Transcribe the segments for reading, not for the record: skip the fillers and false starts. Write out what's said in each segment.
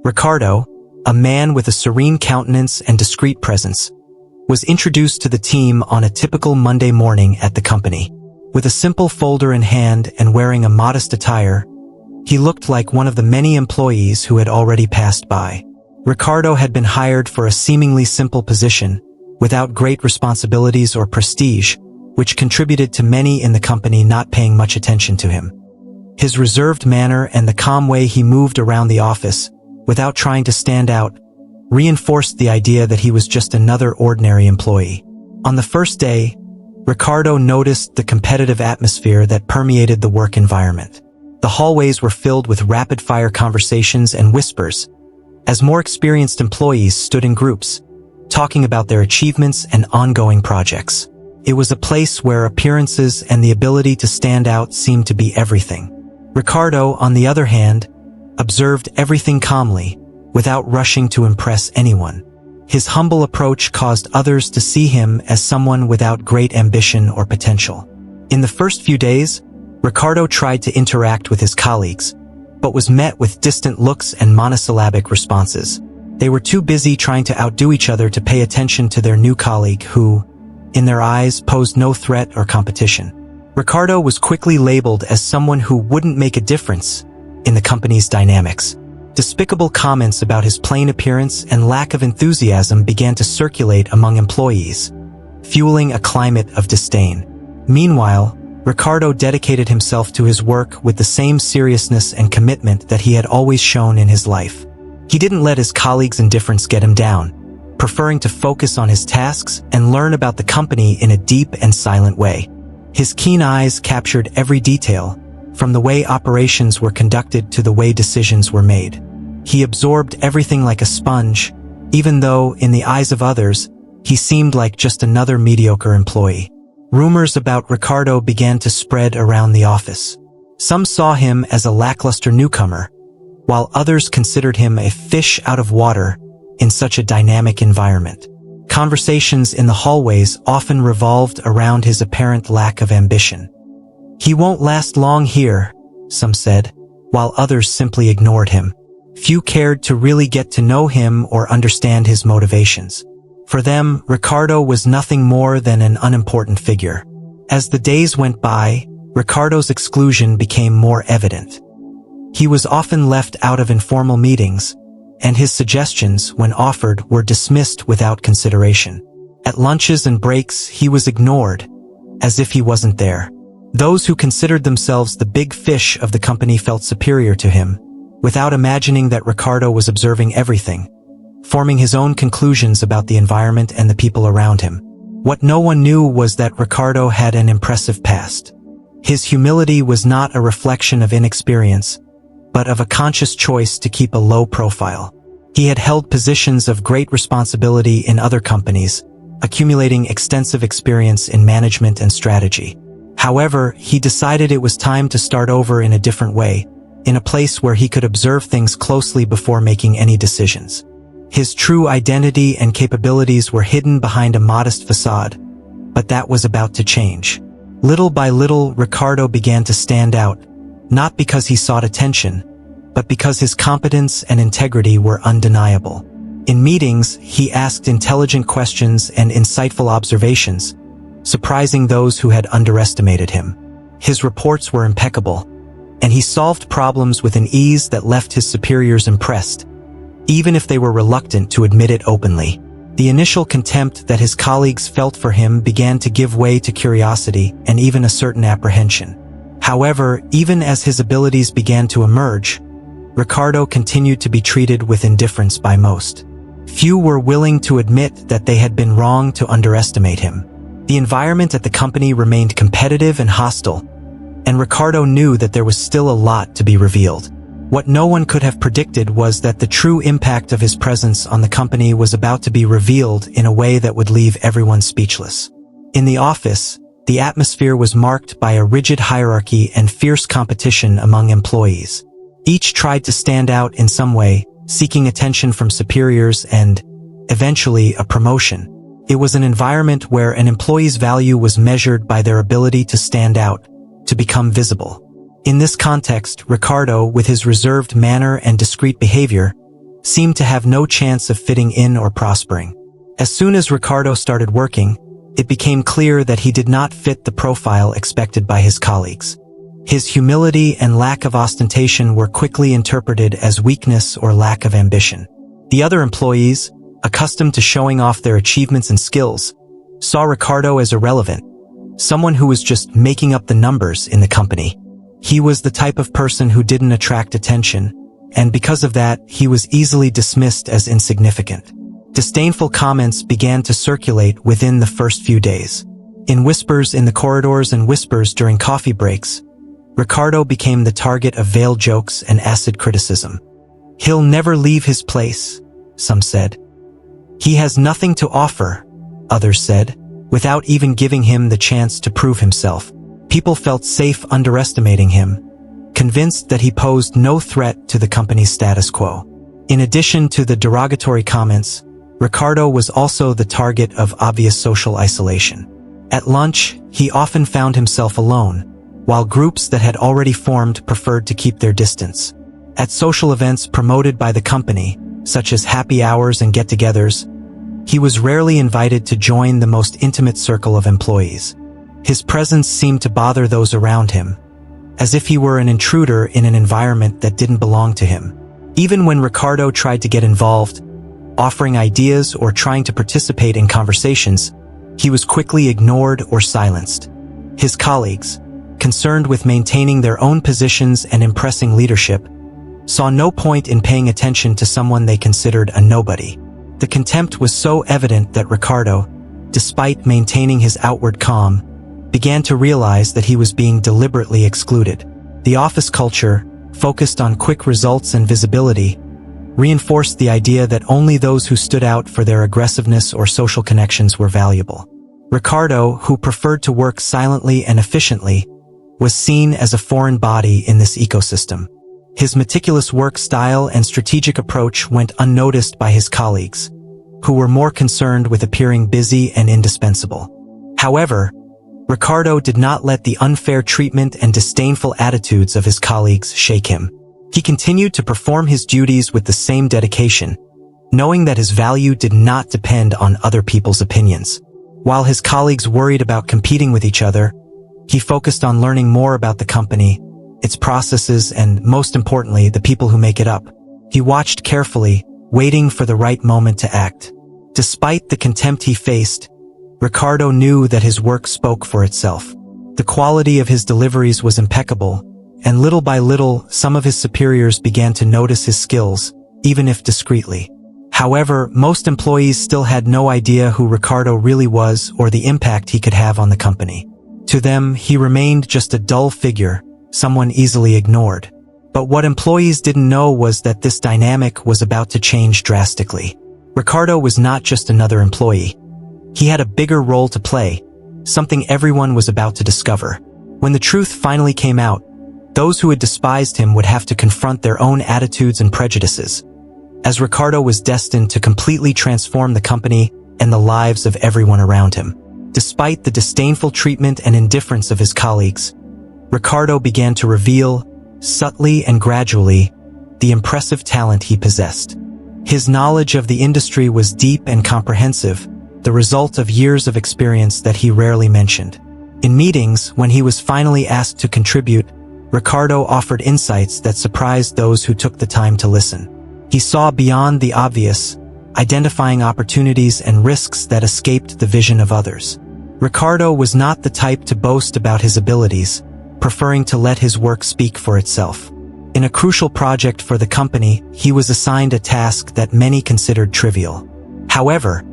Ricardo, a man with a serene countenance and discreet presence, was introduced to the team on a typical Monday morning at the company. With a simple folder in hand and wearing a modest attire, he looked like one of the many employees who had already passed by. Ricardo had been hired for a seemingly simple position, without great responsibilities or prestige, which contributed to many in the company not paying much attention to him. His reserved manner and the calm way he moved around the office, without trying to stand out, reinforced the idea that he was just another ordinary employee. On the first day, Ricardo noticed the competitive atmosphere that permeated the work environment. The hallways were filled with rapid-fire conversations and whispers, as more experienced employees stood in groups, talking about their achievements and ongoing projects. It was a place where appearances and the ability to stand out seemed to be everything. Ricardo, on the other hand, observed everything calmly, without rushing to impress anyone. His humble approach caused others to see him as someone without great ambition or potential. In the first few days, Ricardo tried to interact with his colleagues, but was met with distant looks and monosyllabic responses. They were too busy trying to outdo each other to pay attention to their new colleague who, in their eyes, posed no threat or competition. Ricardo was quickly labeled as someone who wouldn't make a difference in the company's dynamics. Despicable comments about his plain appearance and lack of enthusiasm began to circulate among employees, fueling a climate of disdain. Meanwhile, Ricardo dedicated himself to his work with the same seriousness and commitment that he had always shown in his life. He didn't let his colleagues' indifference get him down, preferring to focus on his tasks and learn about the company in a deep and silent way. His keen eyes captured every detail, from the way operations were conducted to the way decisions were made. He absorbed everything like a sponge, even though, in the eyes of others, he seemed like just another mediocre employee. Rumors about Ricardo began to spread around the office. Some saw him as a lackluster newcomer, while others considered him a fish out of water in such a dynamic environment. Conversations in the hallways often revolved around his apparent lack of ambition. "He won't last long here," some said, while others simply ignored him. Few cared to really get to know him or understand his motivations. For them, Ricardo was nothing more than an unimportant figure. As the days went by, Ricardo's exclusion became more evident. He was often left out of informal meetings, and his suggestions, when offered, were dismissed without consideration. At lunches and breaks, he was ignored, as if he wasn't there. Those who considered themselves the big fish of the company felt superior to him, without imagining that Ricardo was observing everything, forming his own conclusions about the environment and the people around him. What no one knew was that Ricardo had an impressive past. His humility was not a reflection of inexperience, but of a conscious choice to keep a low profile. He had held positions of great responsibility in other companies, accumulating extensive experience in management and strategy. However, he decided it was time to start over in a different way, in a place where he could observe things closely before making any decisions. His true identity and capabilities were hidden behind a modest facade, but that was about to change. Little by little, Ricardo began to stand out, not because he sought attention, but because his competence and integrity were undeniable. In meetings, he asked intelligent questions and insightful observations, surprising those who had underestimated him. His reports were impeccable, and he solved problems with an ease that left his superiors impressed, even if they were reluctant to admit it openly. The initial contempt that his colleagues felt for him began to give way to curiosity and even a certain apprehension. However, even as his abilities began to emerge, Ricardo continued to be treated with indifference by most. Few were willing to admit that they had been wrong to underestimate him. The environment at the company remained competitive and hostile, and Ricardo knew that there was still a lot to be revealed. What no one could have predicted was that the true impact of his presence on the company was about to be revealed in a way that would leave everyone speechless. In the office, the atmosphere was marked by a rigid hierarchy and fierce competition among employees. Each tried to stand out in some way, seeking attention from superiors and, eventually, a promotion. It was an environment where an employee's value was measured by their ability to stand out, to become visible. In this context, Ricardo, with his reserved manner and discreet behavior, seemed to have no chance of fitting in or prospering. As soon as Ricardo started working, it became clear that he did not fit the profile expected by his colleagues. His humility and lack of ostentation were quickly interpreted as weakness or lack of ambition. The other employees, accustomed to showing off their achievements and skills, saw Ricardo as irrelevant, someone who was just making up the numbers in the company. He was the type of person who didn't attract attention, and because of that, he was easily dismissed as insignificant. Disdainful comments began to circulate within the first few days. In whispers in the corridors and whispers during coffee breaks, Ricardo became the target of veiled jokes and acid criticism. "He'll never leave his place," some said. "He has nothing to offer," others said, without even giving him the chance to prove himself. People felt safe underestimating him, convinced that he posed no threat to the company's status quo. In addition to the derogatory comments, Ricardo was also the target of obvious social isolation. At lunch, he often found himself alone, while groups that had already formed preferred to keep their distance. At social events promoted by the company, such as happy hours and get-togethers, he was rarely invited to join the most intimate circle of employees. His presence seemed to bother those around him, as if he were an intruder in an environment that didn't belong to him. Even when Ricardo tried to get involved, offering ideas or trying to participate in conversations, he was quickly ignored or silenced. His colleagues, concerned with maintaining their own positions and impressing leadership, saw no point in paying attention to someone they considered a nobody. The contempt was so evident that Ricardo, despite maintaining his outward calm, began to realize that he was being deliberately excluded. The office culture, focused on quick results and visibility, reinforced the idea that only those who stood out for their aggressiveness or social connections were valuable. Ricardo, who preferred to work silently and efficiently, was seen as a foreign body in this ecosystem. His meticulous work style and strategic approach went unnoticed by his colleagues, who were more concerned with appearing busy and indispensable. However, Ricardo did not let the unfair treatment and disdainful attitudes of his colleagues shake him. He continued to perform his duties with the same dedication, knowing that his value did not depend on other people's opinions. While his colleagues worried about competing with each other, he focused on learning more about the company, its processes, and most importantly, the people who make it up. He watched carefully, waiting for the right moment to act. Despite the contempt he faced, Ricardo knew that his work spoke for itself. The quality of his deliveries was impeccable, and little by little, some of his superiors began to notice his skills, even if discreetly. However, most employees still had no idea who Ricardo really was or the impact he could have on the company. To them, he remained just a dull figure, someone easily ignored. But what employees didn't know was that this dynamic was about to change drastically. Ricardo was not just another employee. He had a bigger role to play, something everyone was about to discover. When the truth finally came out, those who had despised him would have to confront their own attitudes and prejudices, as Ricardo was destined to completely transform the company and the lives of everyone around him. Despite the disdainful treatment and indifference of his colleagues, Ricardo began to reveal, subtly and gradually, the impressive talent he possessed. His knowledge of the industry was deep and comprehensive, the result of years of experience that he rarely mentioned. In meetings, when he was finally asked to contribute, Ricardo offered insights that surprised those who took the time to listen. He saw beyond the obvious, identifying opportunities and risks that escaped the vision of others. Ricardo was not the type to boast about his abilities, preferring to let his work speak for itself. In a crucial project for the company, he was assigned a task that many considered trivial. However,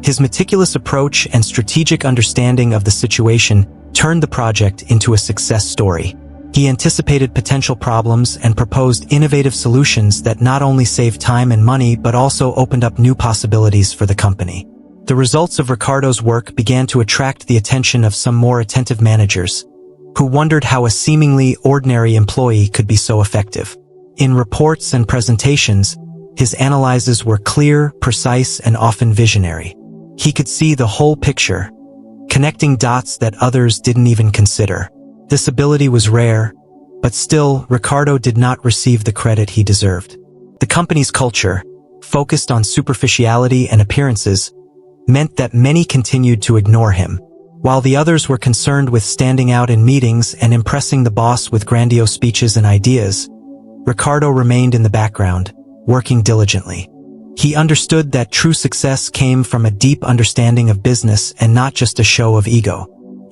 his meticulous approach and strategic understanding of the situation turned the project into a success story. He anticipated potential problems and proposed innovative solutions that not only saved time and money but also opened up new possibilities for the company. The results of Ricardo's work began to attract the attention of some more attentive managers, who wondered how a seemingly ordinary employee could be so effective. In reports and presentations, his analyses were clear, precise, and often visionary. He could see the whole picture, connecting dots that others didn't even consider. This ability was rare, but still, Ricardo did not receive the credit he deserved. The company's culture, focused on superficiality and appearances, meant that many continued to ignore him. While the others were concerned with standing out in meetings and impressing the boss with grandiose speeches and ideas, Ricardo remained in the background, working diligently. He understood that true success came from a deep understanding of business and not just a show of ego.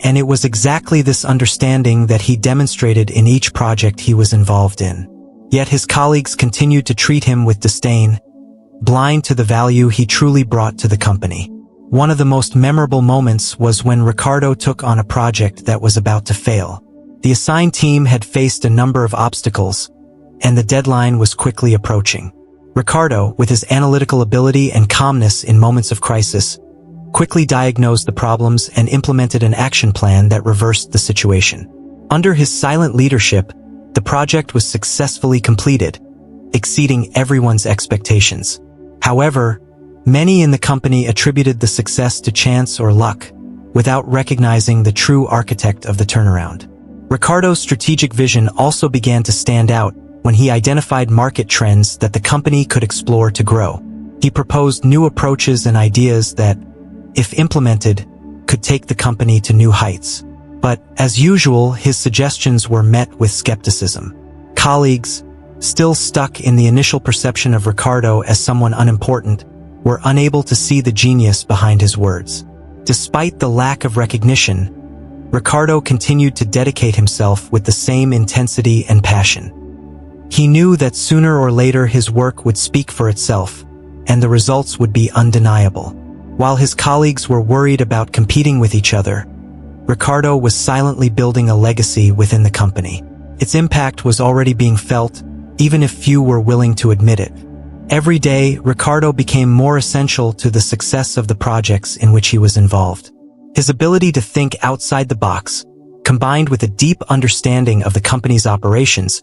And it was exactly this understanding that he demonstrated in each project he was involved in. Yet his colleagues continued to treat him with disdain, blind to the value he truly brought to the company. One of the most memorable moments was when Ricardo took on a project that was about to fail. The assigned team had faced a number of obstacles, and the deadline was quickly approaching. Ricardo, with his analytical ability and calmness in moments of crisis, quickly diagnosed the problems and implemented an action plan that reversed the situation. Under his silent leadership, the project was successfully completed, exceeding everyone's expectations. However, many in the company attributed the success to chance or luck, without recognizing the true architect of the turnaround. Ricardo's strategic vision also began to stand out when he identified market trends that the company could explore to grow. He proposed new approaches and ideas that, if implemented, could take the company to new heights. But, as usual, his suggestions were met with skepticism. Colleagues, still stuck in the initial perception of Ricardo as someone unimportant, were unable to see the genius behind his words. Despite the lack of recognition, Ricardo continued to dedicate himself with the same intensity and passion. He knew that sooner or later his work would speak for itself, and the results would be undeniable. While his colleagues were worried about competing with each other, Ricardo was silently building a legacy within the company. Its impact was already being felt, even if few were willing to admit it. Every day, Ricardo became more essential to the success of the projects in which he was involved. His ability to think outside the box, combined with a deep understanding of the company's operations,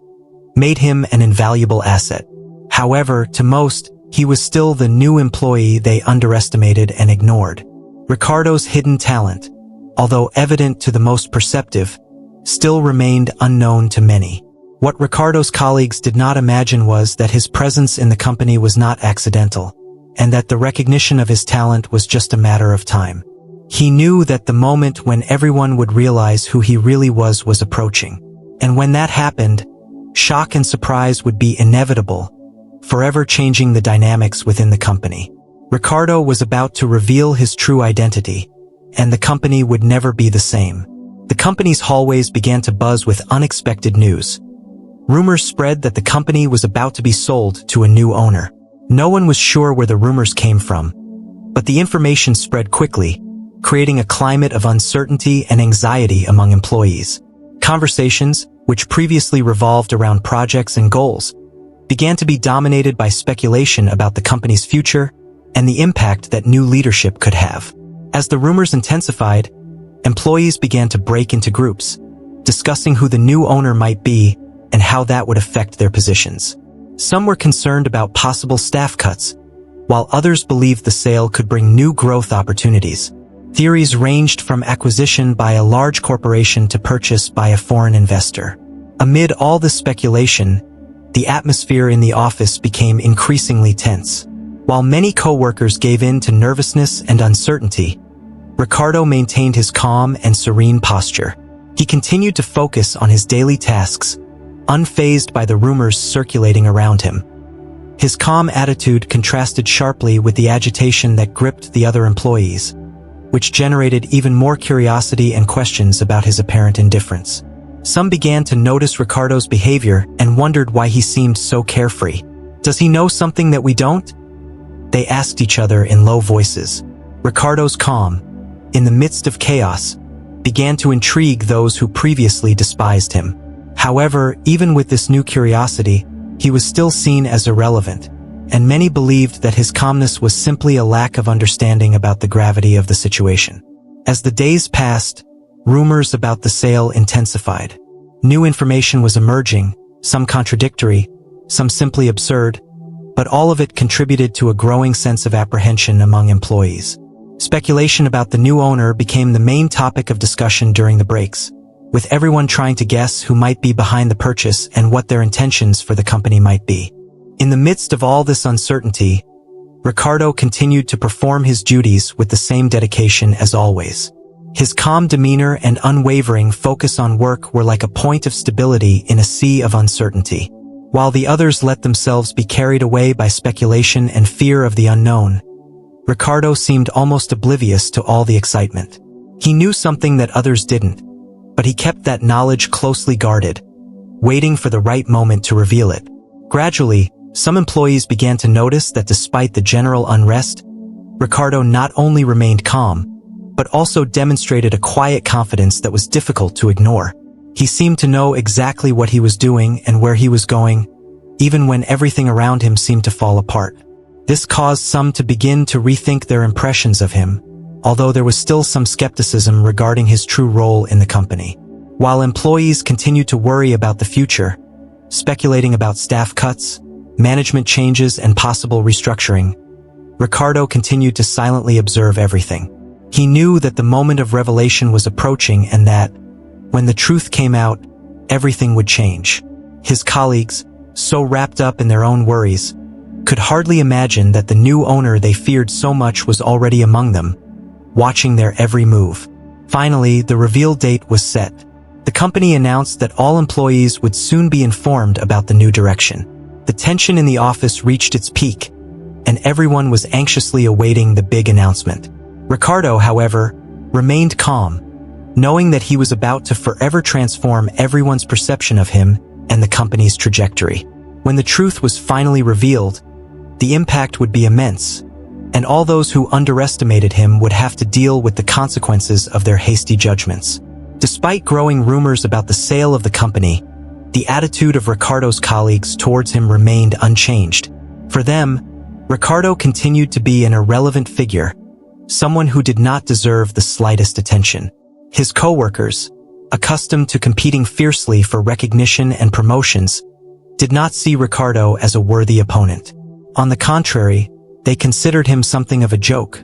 made him an invaluable asset. However, to most, he was still the new employee they underestimated and ignored. Ricardo's hidden talent, although evident to the most perceptive, still remained unknown to many. What Ricardo's colleagues did not imagine was that his presence in the company was not accidental, and that the recognition of his talent was just a matter of time. He knew that the moment when everyone would realize who he really was approaching. And when that happened, shock and surprise would be inevitable, forever changing the dynamics within the company. Ricardo was about to reveal his true identity, and the company would never be the same. The company's hallways began to buzz with unexpected news. Rumors spread that the company was about to be sold to a new owner. No one was sure where the rumors came from, but the information spread quickly, creating a climate of uncertainty and anxiety among employees. Conversations, which previously revolved around projects and goals, began to be dominated by speculation about the company's future and the impact that new leadership could have. As the rumors intensified, employees began to break into groups, discussing who the new owner might be and how that would affect their positions. Some were concerned about possible staff cuts, while others believed the sale could bring new growth opportunities. Theories ranged from acquisition by a large corporation to purchase by a foreign investor. Amid all this speculation, the atmosphere in the office became increasingly tense. While many co-workers gave in to nervousness and uncertainty, Ricardo maintained his calm and serene posture. He continued to focus on his daily tasks, unfazed by the rumors circulating around him. His calm attitude contrasted sharply with the agitation that gripped the other employees, which generated even more curiosity and questions about his apparent indifference. Some began to notice Ricardo's behavior and wondered why he seemed so carefree. "Does he know something that we don't?" they asked each other in low voices. Ricardo's calm, in the midst of chaos, began to intrigue those who previously despised him. However, even with this new curiosity, he was still seen as irrelevant, and many believed that his calmness was simply a lack of understanding about the gravity of the situation. As the days passed, rumors about the sale intensified. New information was emerging, some contradictory, some simply absurd, but all of it contributed to a growing sense of apprehension among employees. Speculation about the new owner became the main topic of discussion during the breaks, with everyone trying to guess who might be behind the purchase and what their intentions for the company might be. In the midst of all this uncertainty, Ricardo continued to perform his duties with the same dedication as always. His calm demeanor and unwavering focus on work were like a point of stability in a sea of uncertainty. While the others let themselves be carried away by speculation and fear of the unknown, Ricardo seemed almost oblivious to all the excitement. He knew something that others didn't, but he kept that knowledge closely guarded, waiting for the right moment to reveal it. Gradually, some employees began to notice that despite the general unrest, Ricardo not only remained calm, but also demonstrated a quiet confidence that was difficult to ignore. He seemed to know exactly what he was doing and where he was going, even when everything around him seemed to fall apart. This caused some to begin to rethink their impressions of him, although there was still some skepticism regarding his true role in the company. While employees continued to worry about the future, speculating about staff cuts, management changes, and possible restructuring, Ricardo continued to silently observe everything. He knew that the moment of revelation was approaching and that, when the truth came out, everything would change. His colleagues, so wrapped up in their own worries, could hardly imagine that the new owner they feared so much was already among them, watching their every move. Finally, the reveal date was set. The company announced that all employees would soon be informed about the new direction. The tension in the office reached its peak, and everyone was anxiously awaiting the big announcement. Ricardo, however, remained calm, knowing that he was about to forever transform everyone's perception of him and the company's trajectory. When the truth was finally revealed, the impact would be immense, and all those who underestimated him would have to deal with the consequences of their hasty judgments. Despite growing rumors about the sale of the company, the attitude of Ricardo's colleagues towards him remained unchanged. For them, Ricardo continued to be an irrelevant figure, someone who did not deserve the slightest attention. His co-workers, accustomed to competing fiercely for recognition and promotions, did not see Ricardo as a worthy opponent. On the contrary, they considered him something of a joke,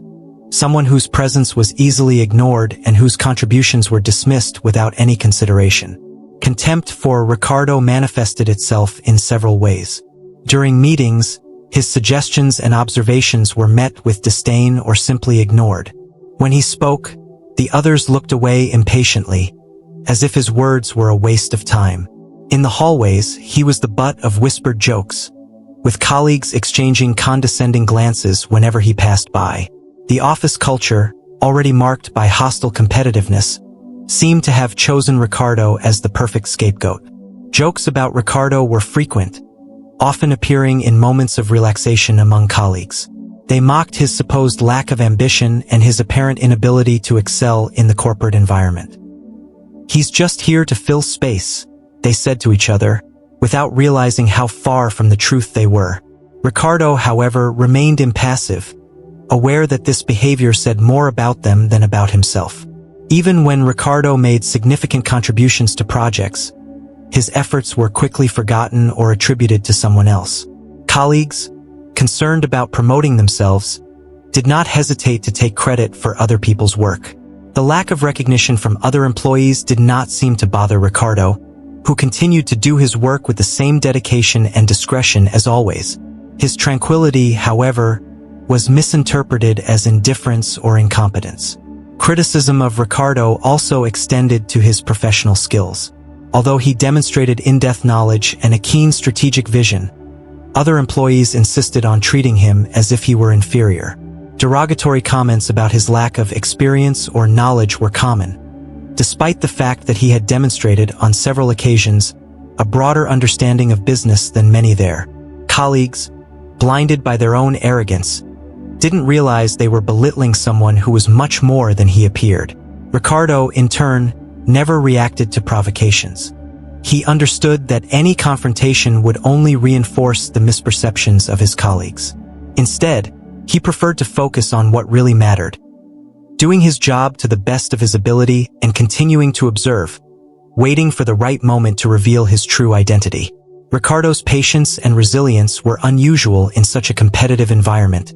someone whose presence was easily ignored and whose contributions were dismissed without any consideration. Contempt for Ricardo manifested itself in several ways. During meetings, his suggestions and observations were met with disdain or simply ignored. When he spoke, the others looked away impatiently, as if his words were a waste of time. In the hallways, he was the butt of whispered jokes, with colleagues exchanging condescending glances whenever he passed by. The office culture, already marked by hostile competitiveness, seemed to have chosen Ricardo as the perfect scapegoat. Jokes about Ricardo were frequent, often appearing in moments of relaxation among colleagues. They mocked his supposed lack of ambition and his apparent inability to excel in the corporate environment. "He's just here to fill space," they said to each other, without realizing how far from the truth they were. Ricardo, however, remained impassive, aware that this behavior said more about them than about himself. Even when Ricardo made significant contributions to projects, his efforts were quickly forgotten or attributed to someone else. Colleagues, concerned about promoting themselves, did not hesitate to take credit for other people's work. The lack of recognition from other employees did not seem to bother Ricardo, who continued to do his work with the same dedication and discretion as always. His tranquility, however, was misinterpreted as indifference or incompetence. Criticism of Ricardo also extended to his professional skills. Although he demonstrated in-depth knowledge and a keen strategic vision, other employees insisted on treating him as if he were inferior. Derogatory comments about his lack of experience or knowledge were common, despite the fact that he had demonstrated on several occasions a broader understanding of business than many there. Colleagues, blinded by their own arrogance, didn't realize they were belittling someone who was much more than he appeared. Ricardo, in turn, never reacted to provocations. He understood that any confrontation would only reinforce the misperceptions of his colleagues. Instead, he preferred to focus on what really mattered, doing his job to the best of his ability and continuing to observe, waiting for the right moment to reveal his true identity. Ricardo's patience and resilience were unusual in such a competitive environment,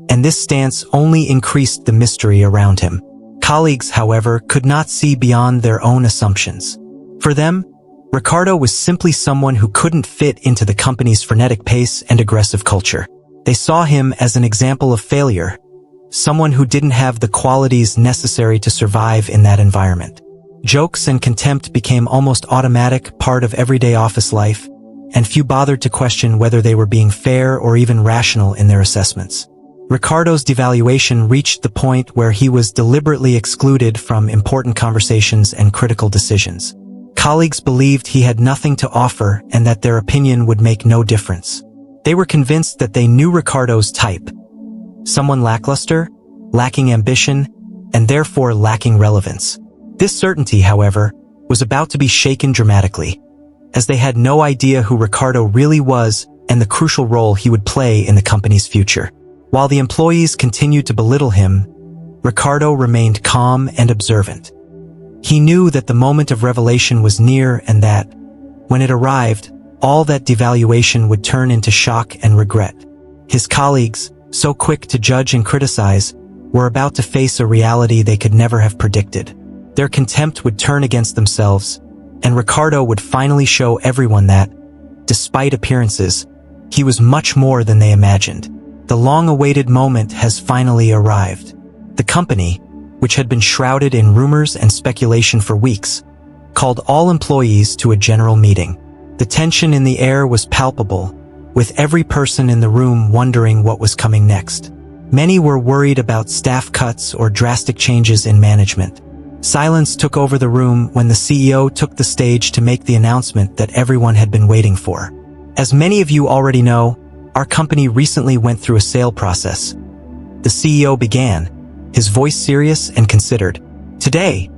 and this stance only increased the mystery around him. Colleagues, however, could not see beyond their own assumptions. For them, Ricardo was simply someone who couldn't fit into the company's frenetic pace and aggressive culture. They saw him as an example of failure, someone who didn't have the qualities necessary to survive in that environment. Jokes and contempt became almost automatic part of everyday office life, and few bothered to question whether they were being fair or even rational in their assessments. Ricardo's devaluation reached the point where he was deliberately excluded from important conversations and critical decisions. Colleagues believed he had nothing to offer and that their opinion would make no difference. They were convinced that they knew Ricardo's type, someone lackluster, lacking ambition, and therefore lacking relevance. This certainty, however, was about to be shaken dramatically, as they had no idea who Ricardo really was and the crucial role he would play in the company's future. While the employees continued to belittle him, Ricardo remained calm and observant. He knew that the moment of revelation was near and that, when it arrived, all that devaluation would turn into shock and regret. His colleagues, so quick to judge and criticize, were about to face a reality they could never have predicted. Their contempt would turn against themselves, and Ricardo would finally show everyone that, despite appearances, he was much more than they imagined. The long-awaited moment has finally arrived. The company, which had been shrouded in rumors and speculation for weeks, called all employees to a general meeting. The tension in the air was palpable, with every person in the room wondering what was coming next. Many were worried about staff cuts or drastic changes in management. Silence took over the room when the CEO took the stage to make the announcement that everyone had been waiting for. As many of you already know, our company recently went through a sale process. The CEO began, his voice serious and considered. Today,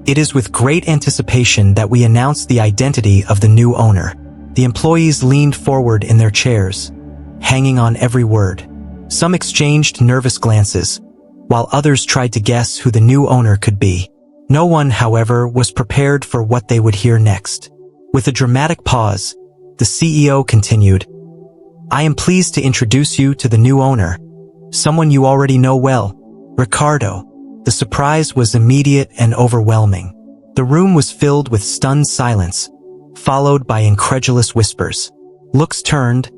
it is with great anticipation that we announce the identity of the new owner. The employees leaned forward in their chairs, hanging on every word. Some exchanged nervous glances, while others tried to guess who the new owner could be. No one, however, was prepared for what they would hear next. With a dramatic pause, the CEO continued, "I am pleased to introduce you to the new owner, someone you already know well, Ricardo." The surprise was immediate and overwhelming. The room was filled with stunned silence, followed by incredulous whispers. Looks turned,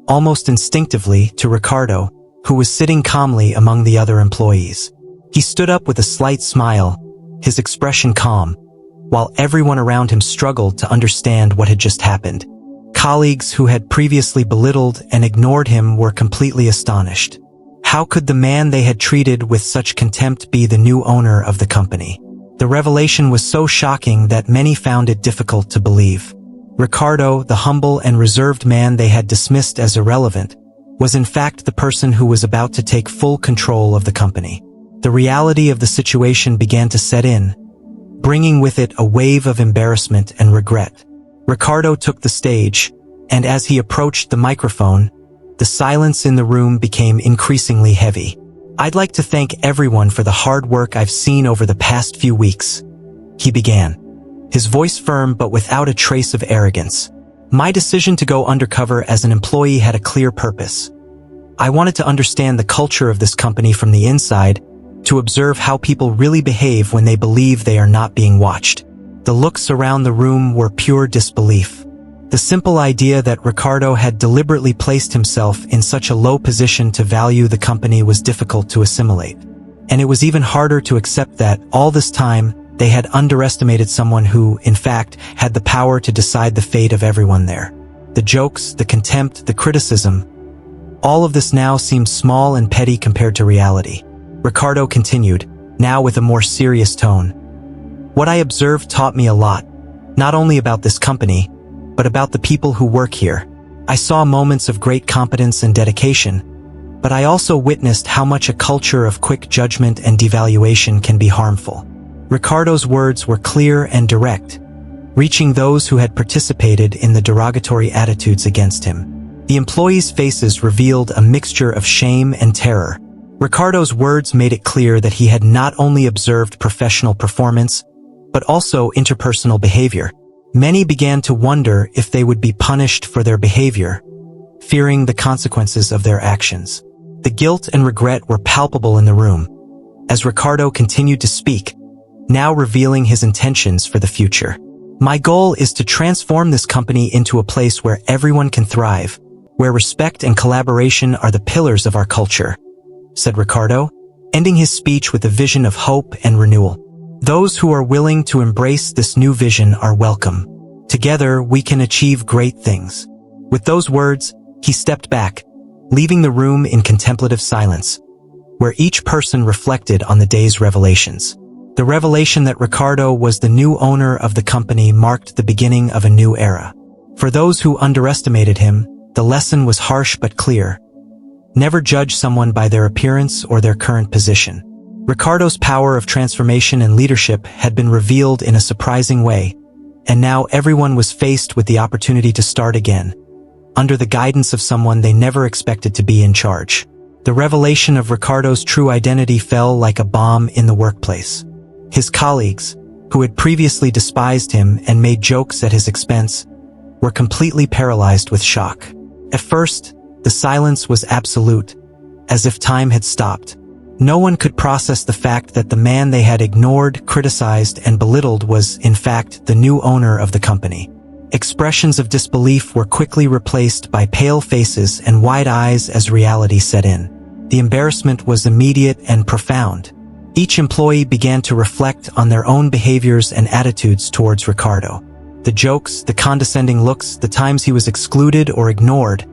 almost instinctively, to Ricardo, who was sitting calmly among the other employees. He stood up with a slight smile, his expression calm, while everyone around him struggled to understand what had just happened. Colleagues who had previously belittled and ignored him were completely astonished. How could the man they had treated with such contempt be the new owner of the company? The revelation was so shocking that many found it difficult to believe. Ricardo, the humble and reserved man they had dismissed as irrelevant, was in fact the person who was about to take full control of the company. The reality of the situation began to set in, bringing with it a wave of embarrassment and regret. Ricardo took the stage, and as he approached the microphone, the silence in the room became increasingly heavy. "I'd like to thank everyone for the hard work I've seen over the past few weeks," he began, his voice firm but without a trace of arrogance. "My decision to go undercover as an employee had a clear purpose. I wanted to understand the culture of this company from the inside, to observe how people really behave when they believe they are not being watched." The looks around the room were pure disbelief. The simple idea that Ricardo had deliberately placed himself in such a low position to value the company was difficult to assimilate. And it was even harder to accept that, all this time, they had underestimated someone who, in fact, had the power to decide the fate of everyone there. The jokes, the contempt, the criticism, all of this now seemed small and petty compared to reality. Ricardo continued, now with a more serious tone. "What I observed taught me a lot, not only about this company, but about the people who work here. I saw moments of great competence and dedication, but I also witnessed how much a culture of quick judgment and devaluation can be harmful." Ricardo's words were clear and direct, reaching those who had participated in the derogatory attitudes against him. The employees' faces revealed a mixture of shame and terror. Ricardo's words made it clear that he had not only observed professional performance, but also interpersonal behavior. Many began to wonder if they would be punished for their behavior, fearing the consequences of their actions. The guilt and regret were palpable in the room, as Ricardo continued to speak, now revealing his intentions for the future. "My goal is to transform this company into a place where everyone can thrive, where respect and collaboration are the pillars of our culture," said Ricardo, ending his speech with a vision of hope and renewal. "Those who are willing to embrace this new vision are welcome. Together, we can achieve great things." With those words, he stepped back, leaving the room in contemplative silence, where each person reflected on the day's revelations. The revelation that Ricardo was the new owner of the company marked the beginning of a new era. For those who underestimated him, the lesson was harsh but clear. Never judge someone by their appearance or their current position. Ricardo's power of transformation and leadership had been revealed in a surprising way, and now everyone was faced with the opportunity to start again, under the guidance of someone they never expected to be in charge. The revelation of Ricardo's true identity fell like a bomb in the workplace. His colleagues, who had previously despised him and made jokes at his expense, were completely paralyzed with shock. At first, the silence was absolute, as if time had stopped. No one could process the fact that the man they had ignored, criticized, and belittled was, in fact, the new owner of the company. Expressions of disbelief were quickly replaced by pale faces and wide eyes as reality set in. The embarrassment was immediate and profound. Each employee began to reflect on their own behaviors and attitudes towards Ricardo. The jokes, the condescending looks, the times he was excluded or ignored,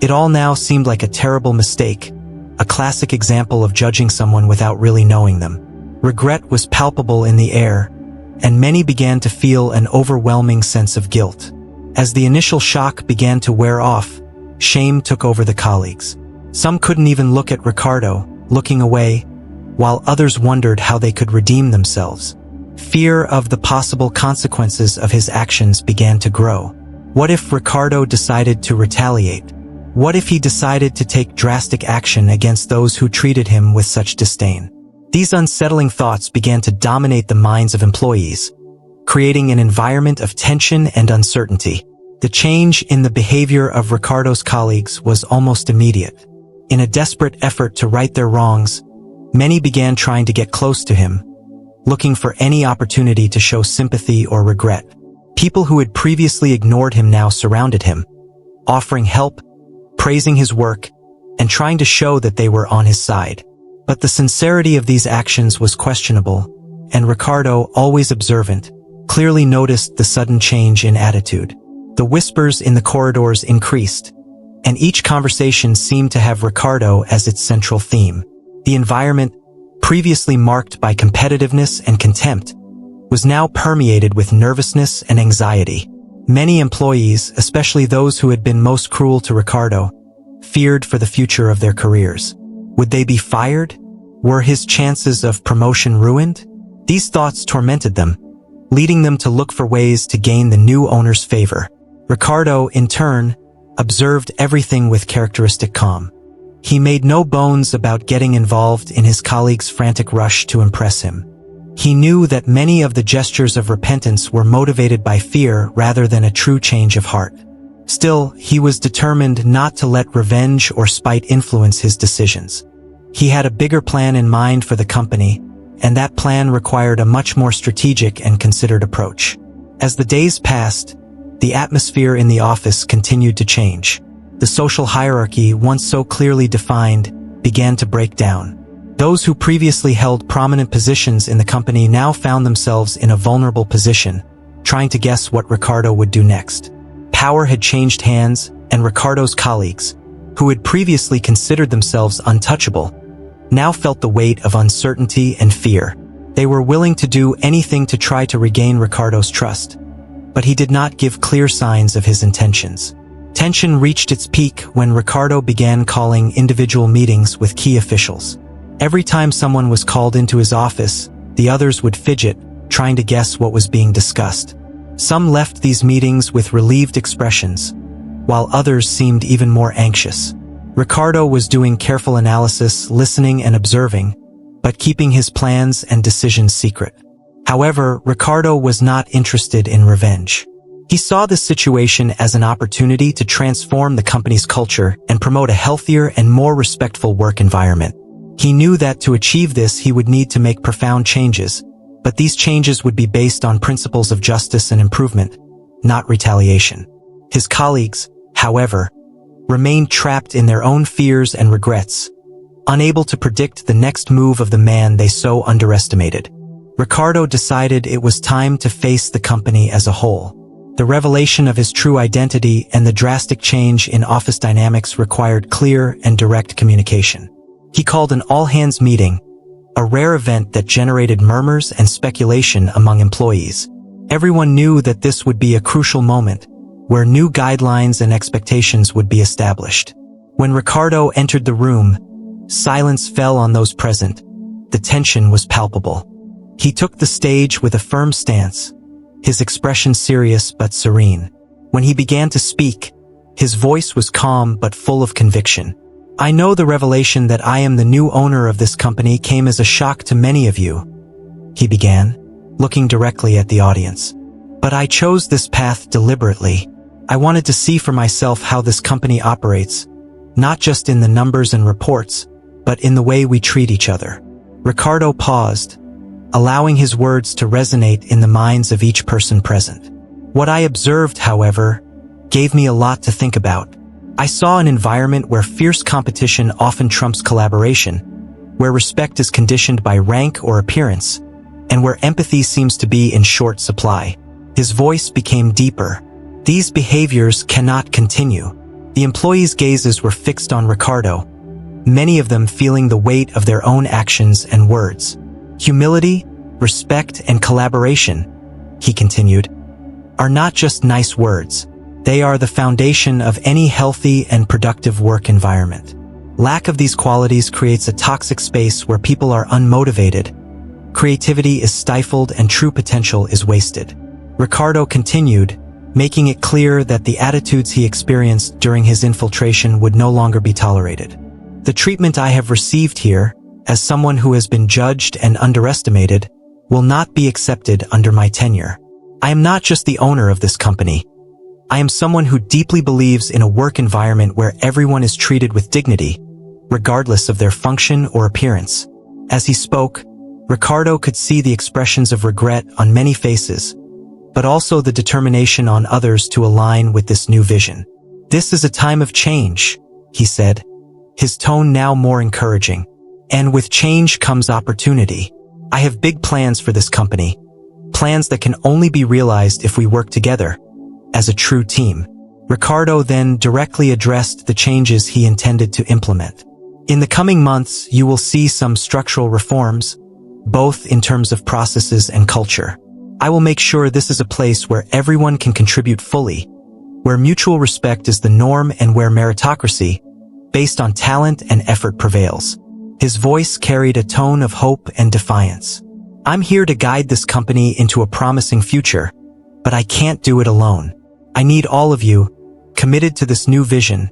it all now seemed like a terrible mistake, a classic example of judging someone without really knowing them. Regret was palpable in the air, and many began to feel an overwhelming sense of guilt. As the initial shock began to wear off, shame took over the colleagues. Some couldn't even look at Ricardo, looking away, while others wondered how they could redeem themselves. Fear of the possible consequences of his actions began to grow. What if Ricardo decided to retaliate? What if he decided to take drastic action against those who treated him with such disdain? These unsettling thoughts began to dominate the minds of employees, creating an environment of tension and uncertainty. The change in the behavior of Ricardo's colleagues was almost immediate. In a desperate effort to right their wrongs, many began trying to get close to him, looking for any opportunity to show sympathy or regret. People who had previously ignored him now surrounded him, offering help, praising his work, and trying to show that they were on his side. But the sincerity of these actions was questionable, and Ricardo, always observant, clearly noticed the sudden change in attitude. The whispers in the corridors increased, and each conversation seemed to have Ricardo as its central theme. The environment, previously marked by competitiveness and contempt, was now permeated with nervousness and anxiety. Many employees, especially those who had been most cruel to Ricardo, feared for the future of their careers. Would they be fired? Were his chances of promotion ruined? These thoughts tormented them, leading them to look for ways to gain the new owner's favor. Ricardo, in turn, observed everything with characteristic calm. He made no bones about getting involved in his colleagues' frantic rush to impress him. He knew that many of the gestures of repentance were motivated by fear rather than a true change of heart. Still, he was determined not to let revenge or spite influence his decisions. He had a bigger plan in mind for the company, and that plan required a much more strategic and considered approach. As the days passed, the atmosphere in the office continued to change. The social hierarchy, once so clearly defined, began to break down. Those who previously held prominent positions in the company now found themselves in a vulnerable position, trying to guess what Ricardo would do next. Power had changed hands, and Ricardo's colleagues, who had previously considered themselves untouchable, now felt the weight of uncertainty and fear. They were willing to do anything to try to regain Ricardo's trust, but he did not give clear signs of his intentions. Tension reached its peak when Ricardo began calling individual meetings with key officials. Every time someone was called into his office, the others would fidget, trying to guess what was being discussed. Some left these meetings with relieved expressions, while others seemed even more anxious. Ricardo was doing careful analysis, listening and observing, but keeping his plans and decisions secret. However, Ricardo was not interested in revenge. He saw this situation as an opportunity to transform the company's culture and promote a healthier and more respectful work environment. He knew that to achieve this he would need to make profound changes, but these changes would be based on principles of justice and improvement, not retaliation. His colleagues, however, remained trapped in their own fears and regrets, unable to predict the next move of the man they so underestimated. Ricardo decided it was time to face the company as a whole. The revelation of his true identity and the drastic change in office dynamics required clear and direct communication. He called an all-hands meeting, a rare event that generated murmurs and speculation among employees. Everyone knew that this would be a crucial moment, where new guidelines and expectations would be established. When Ricardo entered the room, silence fell on those present. The tension was palpable. He took the stage with a firm stance, his expression serious but serene. When he began to speak, his voice was calm but full of conviction. "I know the revelation that I am the new owner of this company came as a shock to many of you," he began, looking directly at the audience. "But I chose this path deliberately. I wanted to see for myself how this company operates, not just in the numbers and reports, but in the way we treat each other." Ricardo paused, allowing his words to resonate in the minds of each person present. "What I observed, however, gave me a lot to think about. I saw an environment where fierce competition often trumps collaboration, where respect is conditioned by rank or appearance, and where empathy seems to be in short supply." His voice became deeper. "These behaviors cannot continue." The employees' gazes were fixed on Ricardo, many of them feeling the weight of their own actions and words. "Humility, respect, and collaboration," he continued, "are not just nice words. They are the foundation of any healthy and productive work environment. Lack of these qualities creates a toxic space where people are unmotivated, creativity is stifled, and true potential is wasted." Ricardo continued, making it clear that the attitudes he experienced during his infiltration would no longer be tolerated. "The treatment I have received here, as someone who has been judged and underestimated, will not be accepted under my tenure. I am not just the owner of this company. I am someone who deeply believes in a work environment where everyone is treated with dignity, regardless of their function or appearance." As he spoke, Ricardo could see the expressions of regret on many faces, but also the determination on others to align with this new vision. "This is a time of change," he said, his tone now more encouraging. "And with change comes opportunity. I have big plans for this company, plans that can only be realized if we work together, as a true team." Ricardo then directly addressed the changes he intended to implement. "In the coming months, you will see some structural reforms, both in terms of processes and culture. I will make sure this is a place where everyone can contribute fully, where mutual respect is the norm, and where meritocracy, based on talent and effort, prevails." His voice carried a tone of hope and defiance. "I'm here to guide this company into a promising future, but I can't do it alone. I need all of you, committed to this new vision,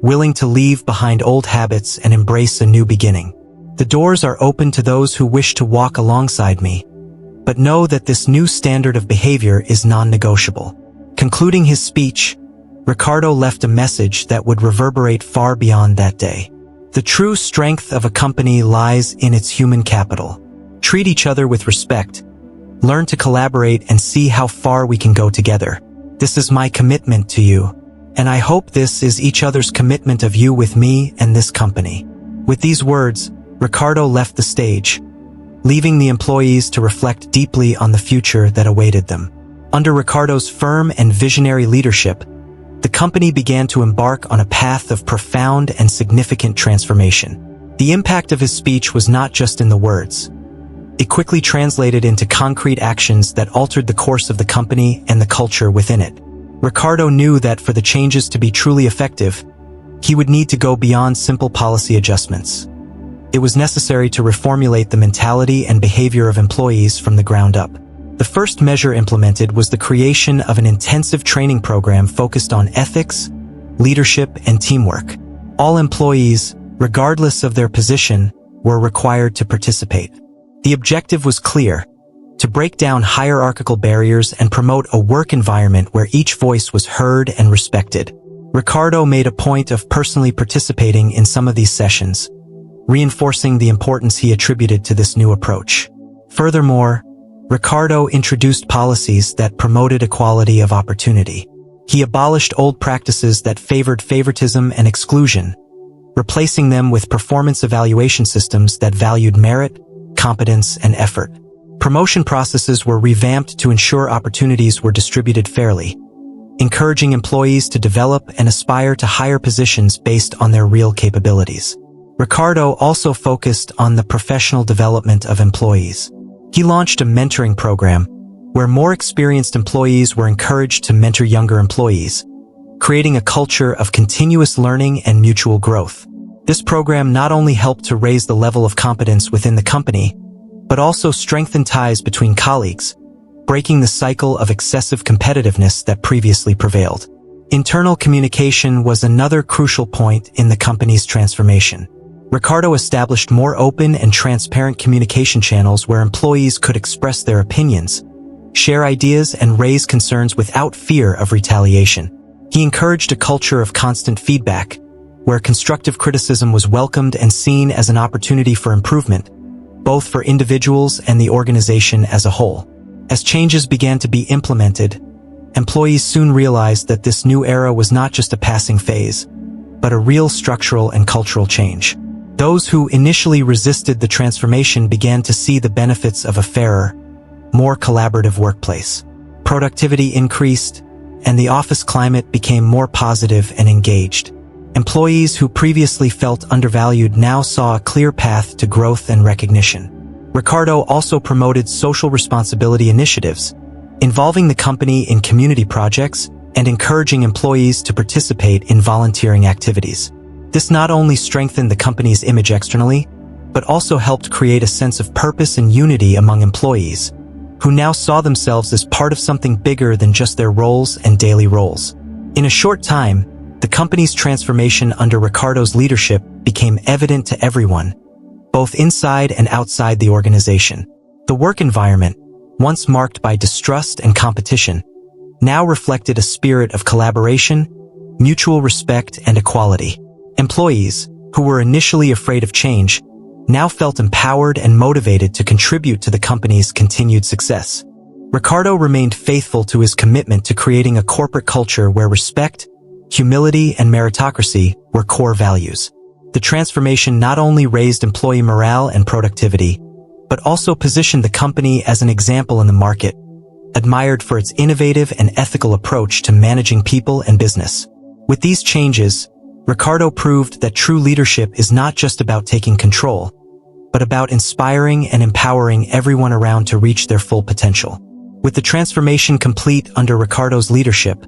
willing to leave behind old habits and embrace a new beginning. The doors are open to those who wish to walk alongside me, but know that this new standard of behavior is non-negotiable." Concluding his speech, Ricardo left a message that would reverberate far beyond that day. The true strength of a company lies in its human capital. Treat each other with respect, learn to collaborate, and see how far we can go together. This is my commitment to you, and I hope this is each other's commitment of you with me and this company. With these words, Ricardo left the stage, leaving the employees to reflect deeply on the future that awaited them. Under Ricardo's firm and visionary leadership, the company began to embark on a path of profound and significant transformation. The impact of his speech was not just in the words. It quickly translated into concrete actions that altered the course of the company and the culture within it. Ricardo knew that for the changes to be truly effective, he would need to go beyond simple policy adjustments. It was necessary to reformulate the mentality and behavior of employees from the ground up. The first measure implemented was the creation of an intensive training program focused on ethics, leadership, and teamwork. All employees, regardless of their position, were required to participate. The objective was clear: to break down hierarchical barriers and promote a work environment where each voice was heard and respected. Ricardo made a point of personally participating in some of these sessions, reinforcing the importance he attributed to this new approach. Furthermore, Ricardo introduced policies that promoted equality of opportunity. He abolished old practices that favored favoritism and exclusion, replacing them with performance evaluation systems that valued merit, competence, and effort. Promotion processes were revamped to ensure opportunities were distributed fairly, encouraging employees to develop and aspire to higher positions based on their real capabilities. Ricardo also focused on the professional development of employees. He launched a mentoring program where more experienced employees were encouraged to mentor younger employees, creating a culture of continuous learning and mutual growth. This program not only helped to raise the level of competence within the company, but also strengthened ties between colleagues, breaking the cycle of excessive competitiveness that previously prevailed. Internal communication was another crucial point in the company's transformation. Ricardo established more open and transparent communication channels where employees could express their opinions, share ideas, and raise concerns without fear of retaliation. He encouraged a culture of constant feedback, where constructive criticism was welcomed and seen as an opportunity for improvement, both for individuals and the organization as a whole. As changes began to be implemented, employees soon realized that this new era was not just a passing phase, but a real structural and cultural change. Those who initially resisted the transformation began to see the benefits of a fairer, more collaborative workplace. Productivity increased, and the office climate became more positive and engaged. Employees who previously felt undervalued now saw a clear path to growth and recognition. Ricardo also promoted social responsibility initiatives, involving the company in community projects and encouraging employees to participate in volunteering activities. This not only strengthened the company's image externally, but also helped create a sense of purpose and unity among employees, who now saw themselves as part of something bigger than just their roles and daily roles. In a short time, the company's transformation under Ricardo's leadership became evident to everyone, both inside and outside the organization. The work environment, once marked by distrust and competition, now reflected a spirit of collaboration, mutual respect, and equality. Employees, who were initially afraid of change, now felt empowered and motivated to contribute to the company's continued success. Ricardo remained faithful to his commitment to creating a corporate culture where respect, humility, and meritocracy were core values. The transformation not only raised employee morale and productivity, but also positioned the company as an example in the market, admired for its innovative and ethical approach to managing people and business. With these changes, Ricardo proved that true leadership is not just about taking control, but about inspiring and empowering everyone around to reach their full potential. With the transformation complete under Ricardo's leadership,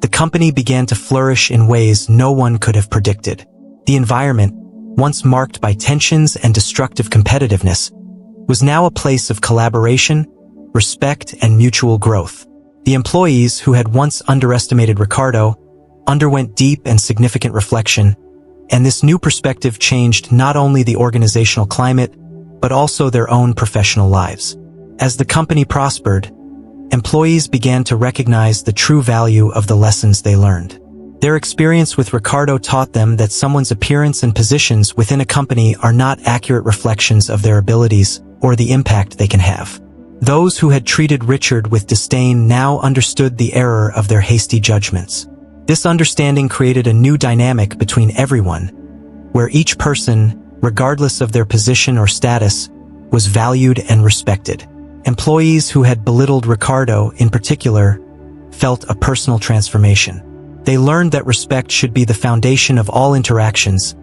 the company began to flourish in ways no one could have predicted. The environment, once marked by tensions and destructive competitiveness, was now a place of collaboration, respect, and mutual growth. The employees who had once underestimated Ricardo underwent deep and significant reflection, and this new perspective changed not only the organizational climate, but also their own professional lives. As the company prospered, employees began to recognize the true value of the lessons they learned. Their experience with Ricardo taught them that someone's appearance and positions within a company are not accurate reflections of their abilities or the impact they can have. Those who had treated Richard with disdain now understood the error of their hasty judgments. This understanding created a new dynamic between everyone, where each person, regardless of their position or status, was valued and respected. Employees who had belittled Ricardo, in particular, felt a personal transformation. They learned that respect should be the foundation of all interactions,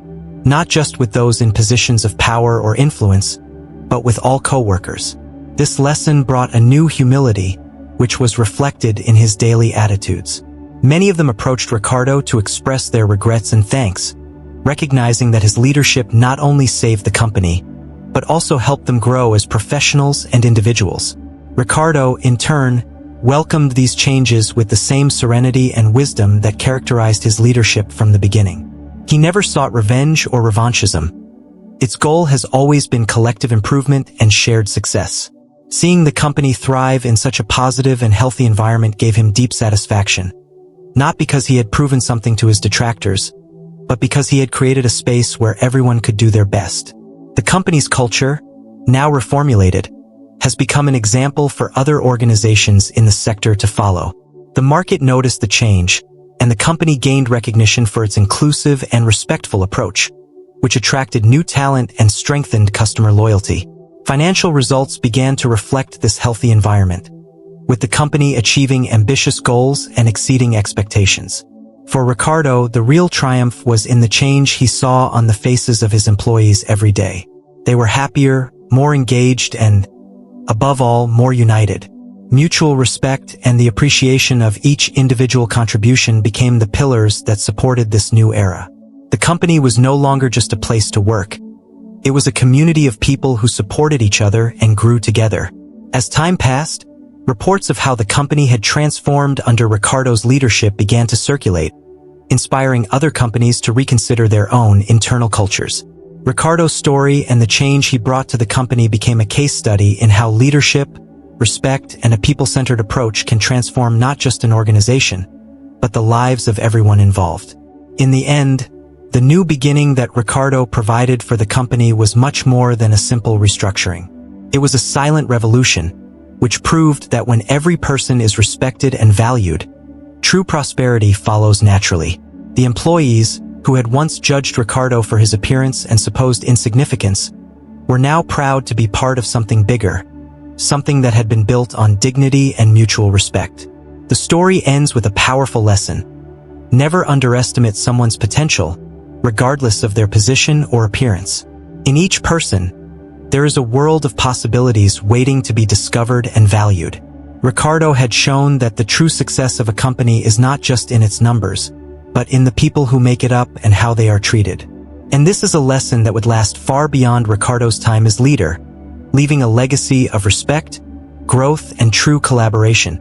not just with those in positions of power or influence, but with all co-workers. This lesson brought a new humility, which was reflected in his daily attitudes. Many of them approached Ricardo to express their regrets and thanks, recognizing that his leadership not only saved the company, but also helped them grow as professionals and individuals. Ricardo, in turn, welcomed these changes with the same serenity and wisdom that characterized his leadership from the beginning. He never sought revenge or revanchism. Its goal has always been collective improvement and shared success. Seeing the company thrive in such a positive and healthy environment gave him deep satisfaction, not because he had proven something to his detractors, but because he had created a space where everyone could do their best. The company's culture, now reformulated, has become an example for other organizations in the sector to follow. The market noticed the change, and the company gained recognition for its inclusive and respectful approach, which attracted new talent and strengthened customer loyalty. Financial results began to reflect this healthy environment, with the company achieving ambitious goals and exceeding expectations. For Ricardo, the real triumph was in the change he saw on the faces of his employees every day. They were happier, more engaged, and, above all, more united. Mutual respect and the appreciation of each individual contribution became the pillars that supported this new era. The company was no longer just a place to work. It was a community of people who supported each other and grew together. As time passed, reports of how the company had transformed under Ricardo's leadership began to circulate, inspiring other companies to reconsider their own internal cultures. Ricardo's story and the change he brought to the company became a case study in how leadership, respect, and a people-centered approach can transform not just an organization, but the lives of everyone involved. In the end, the new beginning that Ricardo provided for the company was much more than a simple restructuring. It was a silent revolution, which proved that when every person is respected and valued, true prosperity follows naturally. The employees, who had once judged Ricardo for his appearance and supposed insignificance, were now proud to be part of something bigger, something that had been built on dignity and mutual respect. The story ends with a powerful lesson. Never underestimate someone's potential, regardless of their position or appearance. In each person, there is a world of possibilities waiting to be discovered and valued. Ricardo had shown that the true success of a company is not just in its numbers, but in the people who make it up and how they are treated. And this is a lesson that would last far beyond Ricardo's time as leader, leaving a legacy of respect, growth, and true collaboration.